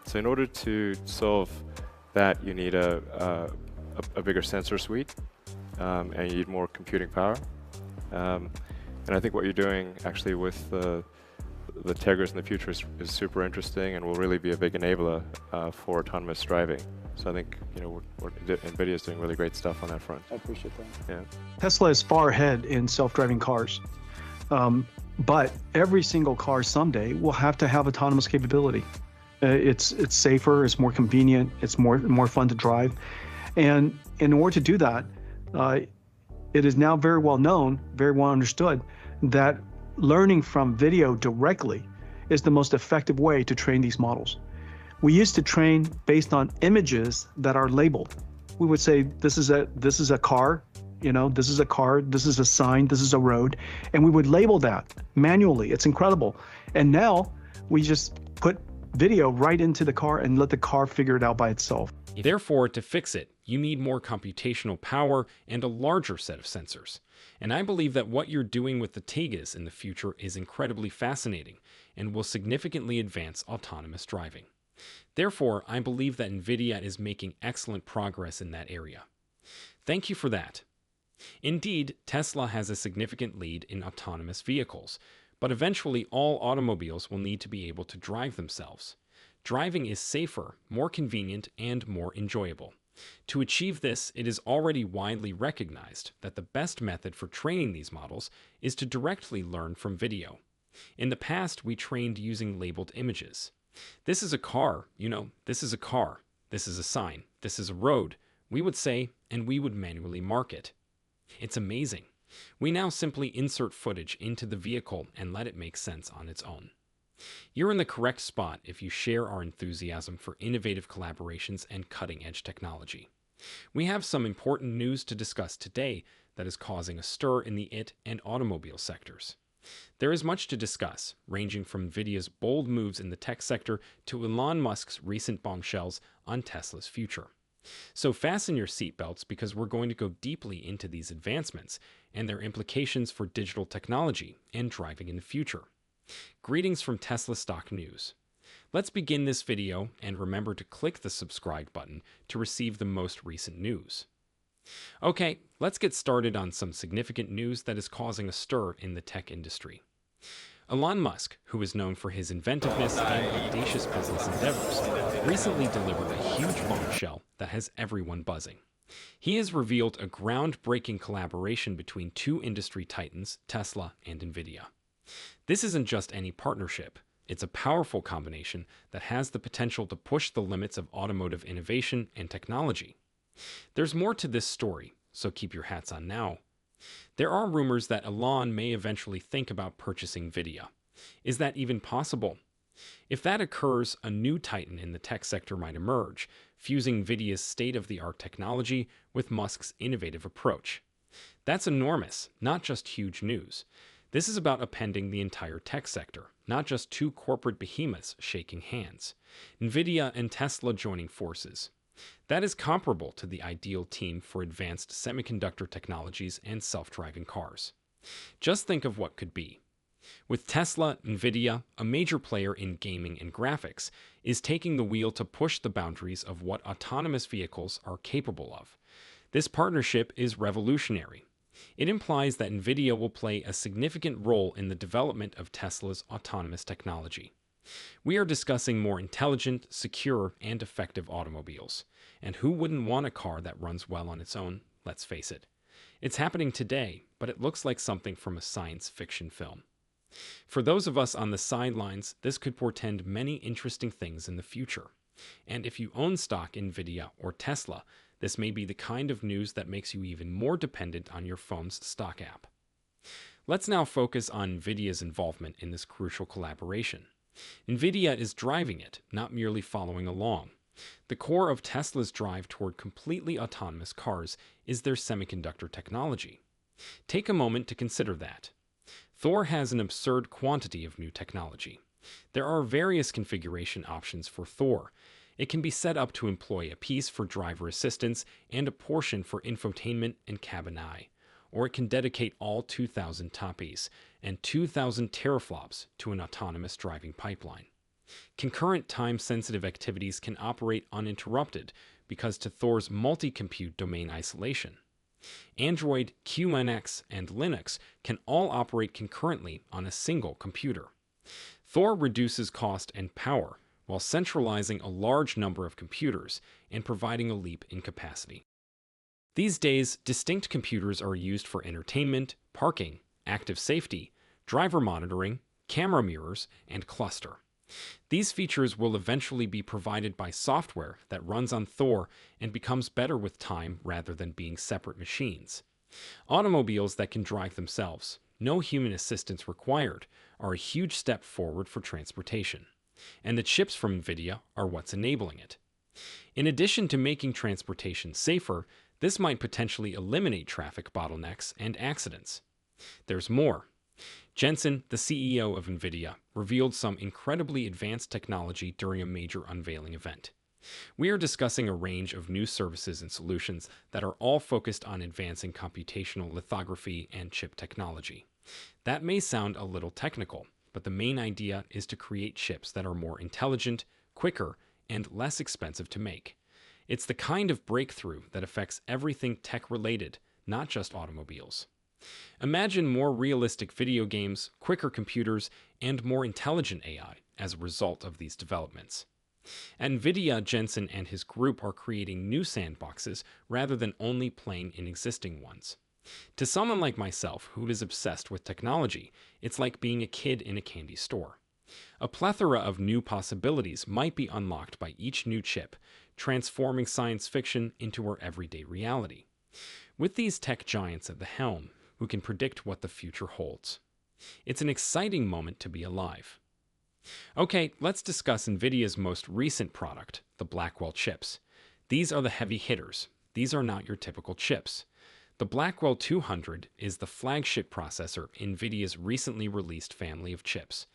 So in order to solve that, you need a bigger sensor suite, and you need more computing power. And I think what you're doing actually with the Tigers in the future is super interesting and will really be a big enabler for autonomous driving. So I think NVIDIA is doing really great stuff on that front. I appreciate that. Yeah. Tesla is far ahead in self-driving cars, but every single car someday will have to have autonomous capability. It's safer, it's more convenient, it's more fun to drive, and in order to do that, it is now very well known, very well understood, that learning from video directly is the most effective way to train these models. We used to train based on images that are labeled. We would say, this is a car, this is a car, this is a sign, this is a road, and we would label that manually. It's incredible. And now we just put video right into the car and let the car figure it out by itself. Therefore, to fix it, you need more computational power and a larger set of sensors. And I believe that what you're doing with the Tigers in the future is incredibly fascinating and will significantly advance autonomous driving. Therefore, I believe that NVIDIA is making excellent progress in that area. Thank you for that. Indeed, Tesla has a significant lead in autonomous vehicles, but eventually all automobiles will need to be able to drive themselves. Driving is safer, more convenient, and more enjoyable. To achieve this, it is already widely recognized that the best method for training these models is to directly learn from video. In the past, we trained using labeled images. This is a car, this is a car, this is a sign, this is a road, we would say, and we would manually mark it. It's amazing. We now simply insert footage into the vehicle and let it make sense on its own. You're in the correct spot if you share our enthusiasm for innovative collaborations and cutting-edge technology. We have some important news to discuss today that is causing a stir in the IT and automobile sectors. There is much to discuss, ranging from NVIDIA's bold moves in the tech sector to Elon Musk's recent bombshells on Tesla's future. So fasten your seatbelts because we're going to go deeply into these advancements and their implications for digital technology and driving in the future. Greetings from Tesla Stock News. Let's begin this video and remember to click the subscribe button to receive the most recent news. Okay, let's get started on some significant news that is causing a stir in the tech industry. Elon Musk, who is known for his inventiveness and audacious business endeavors, recently delivered a huge bombshell that has everyone buzzing. He has revealed a groundbreaking collaboration between two industry titans, Tesla and NVIDIA. This isn't just any partnership. It's a powerful combination that has the potential to push the limits of automotive innovation and technology. There's more to this story, so keep your hats on now. There are rumors that Elon may eventually think about purchasing NVIDIA. Is that even possible? If that occurs, a new titan in the tech sector might emerge, fusing NVIDIA's state-of-the-art technology with Musk's innovative approach. That's enormous, not just huge news. This is about upending the entire tech sector, not just two corporate behemoths shaking hands. NVIDIA and Tesla joining forces. That is comparable to the ideal team for advanced semiconductor technologies and self-driving cars. Just think of what could be. With Tesla, NVIDIA, a major player in gaming and graphics, is taking the wheel to push the boundaries of what autonomous vehicles are capable of. This partnership is revolutionary. It implies that NVIDIA will play a significant role in the development of Tesla's autonomous technology. We are discussing more intelligent, secure, and effective automobiles. And who wouldn't want a car that runs well on its own? Let's face it. It's happening today, but it looks like something from a science fiction film. For those of us on the sidelines, this could portend many interesting things in the future. And if you own stock in NVIDIA or Tesla, this may be the kind of news that makes you even more dependent on your phone's stock app. Let's now focus on NVIDIA's involvement in this crucial collaboration. NVIDIA is driving it, not merely following along. The core of Tesla's drive toward completely autonomous cars is their semiconductor technology. Take a moment to consider that. Thor has an absurd quantity of new technology. There are various configuration options for Thor. It can be set up to employ a piece for driver assistance and a portion for infotainment and cabin eye, or it can dedicate all 2,000 Toppies and 2,000 teraflops to an autonomous driving pipeline. Concurrent time-sensitive activities can operate uninterrupted because to Thor's multi-compute domain isolation. Android, QNX, and Linux can all operate concurrently on a single computer. Thor reduces cost and power while centralizing a large number of computers and providing a leap in capacity. These days, distinct computers are used for entertainment, parking, active safety, driver monitoring, camera mirrors, and cluster. These features will eventually be provided by software that runs on Thor and becomes better with time rather than being separate machines. Automobiles that can drive themselves, no human assistance required, are a huge step forward for transportation. And the chips from NVIDIA are what's enabling it. In addition to making transportation safer, this might potentially eliminate traffic bottlenecks and accidents. There's more. Jensen, the CEO of NVIDIA, revealed some incredibly advanced technology during a major unveiling event. We are discussing a range of new services and solutions that are all focused on advancing computational lithography and chip technology. That may sound a little technical, but the main idea is to create chips that are more intelligent, quicker, and less expensive to make. It's the kind of breakthrough that affects everything tech-related, not just automobiles. Imagine more realistic video games, quicker computers, and more intelligent AI as a result of these developments. At NVIDIA, Jensen and his group are creating new sandboxes rather than only playing in existing ones. To someone like myself who is obsessed with technology, it's like being a kid in a candy store. A plethora of new possibilities might be unlocked by each new chip, transforming science fiction into our everyday reality. With these tech giants at the helm, who can predict what the future holds. It's an exciting moment to be alive. Okay, let's discuss NVIDIA's most recent product, the Blackwell chips. These are the heavy hitters. These are not your typical chips. The Blackwell 200 is the flagship processor in NVIDIA's recently released family of chips.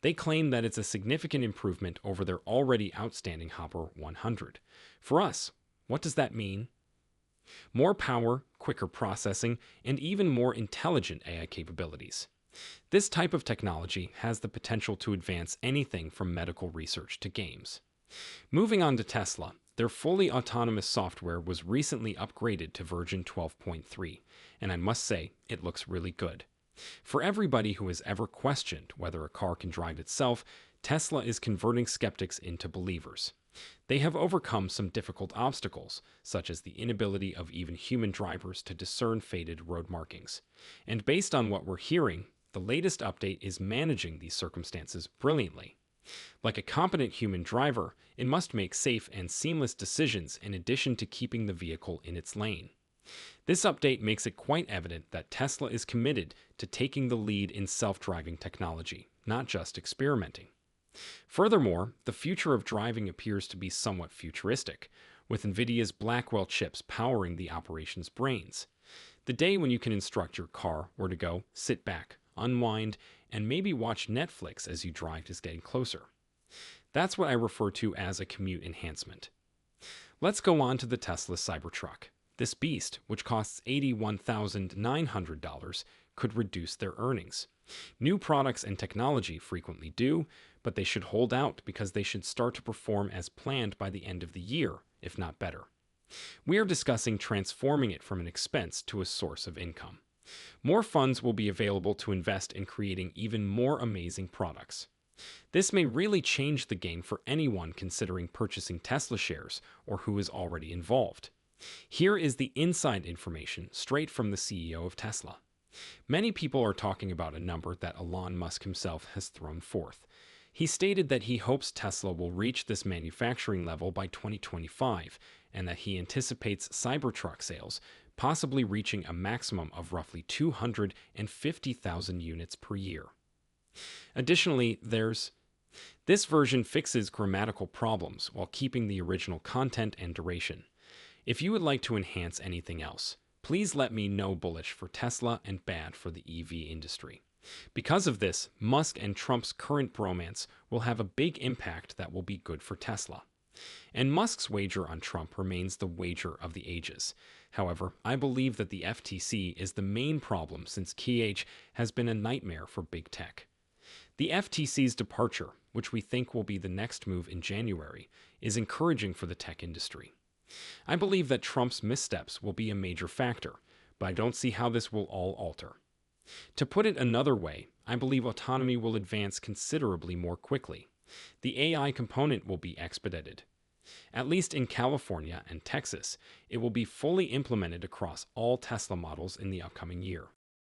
They claim that it's a significant improvement over their already outstanding Hopper 100. For us, what does that mean? More power, quicker processing, and even more intelligent AI capabilities. This type of technology has the potential to advance anything from medical research to games. Moving on to Tesla, their fully autonomous software was recently upgraded to version 12.3, and I must say, it looks really good. For everybody who has ever questioned whether a car can drive itself, Tesla is converting skeptics into believers. They have overcome some difficult obstacles, such as the inability of even human drivers to discern faded road markings. And based on what we're hearing, the latest update is managing these circumstances brilliantly. Like a competent human driver, it must make safe and seamless decisions in addition to keeping the vehicle in its lane. This update makes it quite evident that Tesla is committed to taking the lead in self-driving technology, not just experimenting. Furthermore, the future of driving appears to be somewhat futuristic, with NVIDIA's Blackwell chips powering the operation's brains. The day when you can instruct your car where to go, sit back, unwind, and maybe watch Netflix as you drive is getting closer. That's what I refer to as a commute enhancement. Let's go on to the Tesla Cybertruck. This beast, which costs $81,900, could reduce their earnings. New products and technology frequently do, but they should hold out because they should start to perform as planned by the end of the year, if not better. We are discussing transforming it from an expense to a source of income. More funds will be available to invest in creating even more amazing products. This may really change the game for anyone considering purchasing Tesla shares or who is already involved. Here is the inside information straight from the CEO of Tesla. Many people are talking about a number that Elon Musk himself has thrown forth. He stated that he hopes Tesla will reach this manufacturing level by 2025, and that he anticipates Cybertruck sales possibly reaching a maximum of roughly 250,000 units per year. Additionally, this version fixes grammatical problems while keeping the original content and duration. If you would like to enhance anything else, please let me know. Bullish for Tesla and bad for the EV industry. Because of this, Musk and Trump's current bromance will have a big impact that will be good for Tesla. And Musk's wager on Trump remains the wager of the ages. However, I believe that the FTC is the main problem since KH has been a nightmare for big tech. The FTC's departure, which we think will be the next move in January, is encouraging for the tech industry. I believe that Trump's missteps will be a major factor, but I don't see how this will all alter. To put it another way, I believe autonomy will advance considerably more quickly. The AI component will be expedited. At least in California and Texas, it will be fully implemented across all Tesla models in the upcoming year.